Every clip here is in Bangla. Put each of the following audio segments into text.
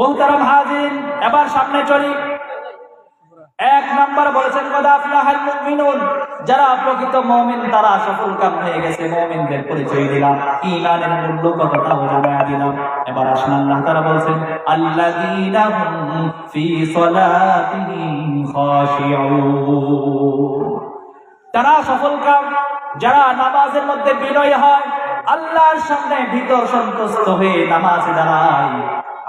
মুহতারাম হাজিরিন, এবার সামনে চলি। এক নাম্বার বলেছেন কদ আফলাহাল মুমিনুন, যারা প্রকৃত মুমিন তারা সফলকাম হয়ে গেছে। মুমিনদের পরিচয় দিলাম, ঈমানের মূল্য কতটা জানায়া দিলাম। এবার আসেন আল্লাহ তাআলা বলেন আল্লাযীনা হুম ফি সালাতিহিম খাশিউন, যারা সফলকাম, যারা নামাজের মধ্যে বিনয় হয়, আল্লাহর সামনে ভিতর সন্তুষ্ট হয়ে নামাজে দাঁড়ায়,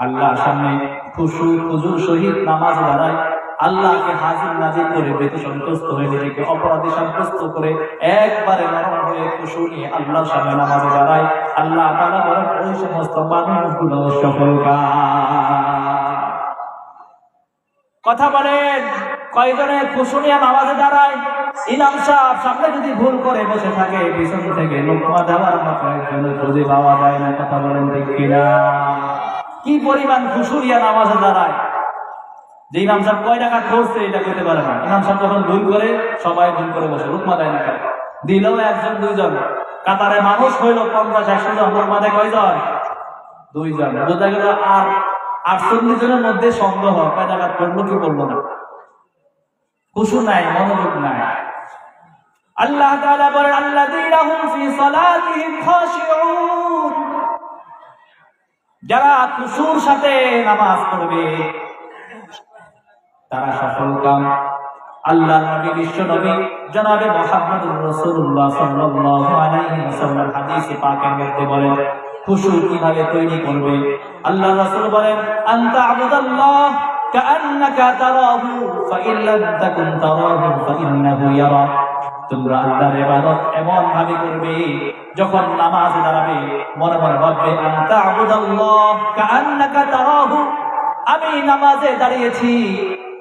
আল্লাহর সামনে খুশু খুজুর সহিত নামাজে দাঁড়ায়, আল্লাহকে হাজির নাজির করে বেঁধে সন্তুষ্ট হয়ে নিজেকে অপরাধী সাব্যস্ত করে একবারে নরম হয়ে খুশু নিয়ে আল্লাহর সামনে নামাজে দাঁড়ায়, আল্লাহ তাআলা বলেন ওই সমস্ত মানুষগুলো সফলকাম। কথা বলেন, কয়জনে খুশু নিয়ে নামাজে দাঁড়ায়? ইমাম সাহেব সামনে যদি ভুল করে বসে থাকে, পিছন থেকে লোকমা দেওয়ার মতো একজন খুঁজে পাওয়া যায় না। কথা বলেন ঠিক কিনা? কি পরিমাণ খুশু নিয়ে নামাজে দাঁড়ায়। যে ইমাম সাহেব কয় টাকা করছে এটা করতে পারে না। ইমাম সাহেব যখন ভুল করে সবাই ভুল করে বসে, লোকমা দেয় না। দিলেও একজন দুইজন, কাতারে মানুষ হইল 50-100 জন, লোকমা দেয় কয়জন? দুইজন। বোঝা গেল আর 48 জনের মধ্যে সন্দেহ, কয় টাকা করলো কি করলো না। খুশু নাই, মনোযোগ নাই। আল্লাহ তাআলা বলেন আল্লাযীনা হুম ফি সালাতিহিম খাশিউন, যারা খুশুর সাথে নামাজ পড়বে তারা সফলকাম। আল্লাহর নবী, বিশ্ব নবী জনাবে মুহাম্মদুর রাসূলুল্লাহ সাল্লাল্লাহু আলাইহি ওয়াসাল্লাম হাদিসে পাকের মধ্যে বলেন খুশু কিভাবে তৈরি করবে। আল্লাহর রাসূল বলেন আনতা আবুদাল্লাহ কাআন্নাকা তারাহু ফাইন লাম তাকুন তারাহু ফাইন্নাহু ইয়ারা, তোমরা আল্লাহর ইবাদত এমন ভাবে করবে যখন নামাজে দাঁড়াবে মনে মনে ভাববে আনতা আবুদাল্লাহ কাআন্নাকা তারাহু, আমি নামাজে দাঁড়িয়েছি,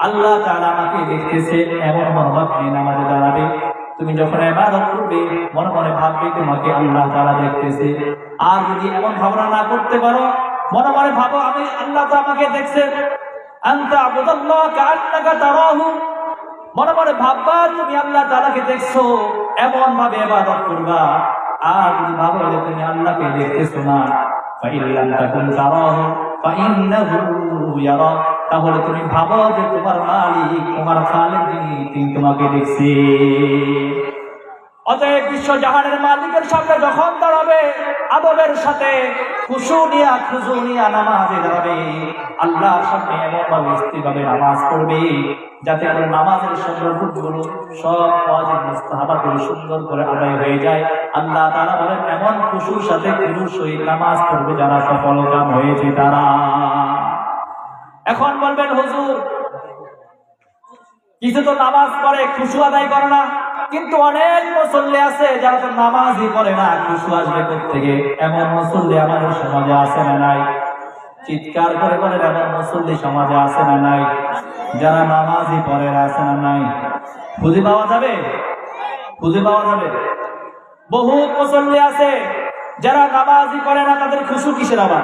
আল্লাহ তাআলা আমাকে দেখতেছে, এমন মনোভাব নিয়ে নামাজে দাঁড়াবে। তুমি যখন ইবাদত করবে মনে মনে ভাববে তোমাকে আল্লাহ তাআলা দেখতেছে। আর যদি এমন ভাবনা না করতে পারো, মনে মনে ভাবো আমি আল্লাহ তো আমাকে দেখছেন, আনতা আবুদাল্লাহ কাআন্নাকা তারাহু, মনে মনে ভাববা তুমি আল্লাহ তাআলাকে দেখছো, এমন ভাবে ইবাদত করবা। আর যদি ভাবো যে তুমি আল্লাহকে দেখতেছো না, ফাইন লাম তাকুন তারাহু ফাইন্নাহু ইয়ারা, তাহলে তুমি ভাবো যে তোমার মালিক, তোমার খালিক যিনি, তিনি তোমাকে দেখছে। অতএব বিশ্ব জাহানের মালিকের সামনে যখন দাঁড়াবে আদবের সাথে খুশু নিয়া খুজু নিয়া নামাজে দাঁড়াবে, আল্লাহর সামনে এমনভাবে স্থিরভাবে নামাজ পড়বে যাতে করে নামাজের সুন্দরগুলো সব ওয়াজিব মুস্তাহাবাতগুলো সুন্দর করে আদায় হয়ে যায়। আল্লাহ তাআলা বলেন এমন খুশুর সাথে খুশুর সহিত নামাজ পড়বে যারা সফলকাম হয়েছে তারা। এখন বলবেন হুজুর কিছু তো নামাজ পড়ে খুশু আদায় করে না, কিন্তু অনেক মুসল্লি আছে যারা তো নামাজই পড়ে না, খুশু আসবে কোত্থেকে? এমন মুসল্লি আমাদের সমাজে আছে না নাই? চিৎকার করে বলেন এমন মুসল্লি সমাজে আছে না নাই? যারা নামাজই পড়ে না, আছে না নাই? খুঁজে পাওয়া যাবে? খুঁজে পাওয়া যাবে। বহুত মুসল্লি আছে যারা নামাজই করে না, তাদের খুশু কিসের আবার?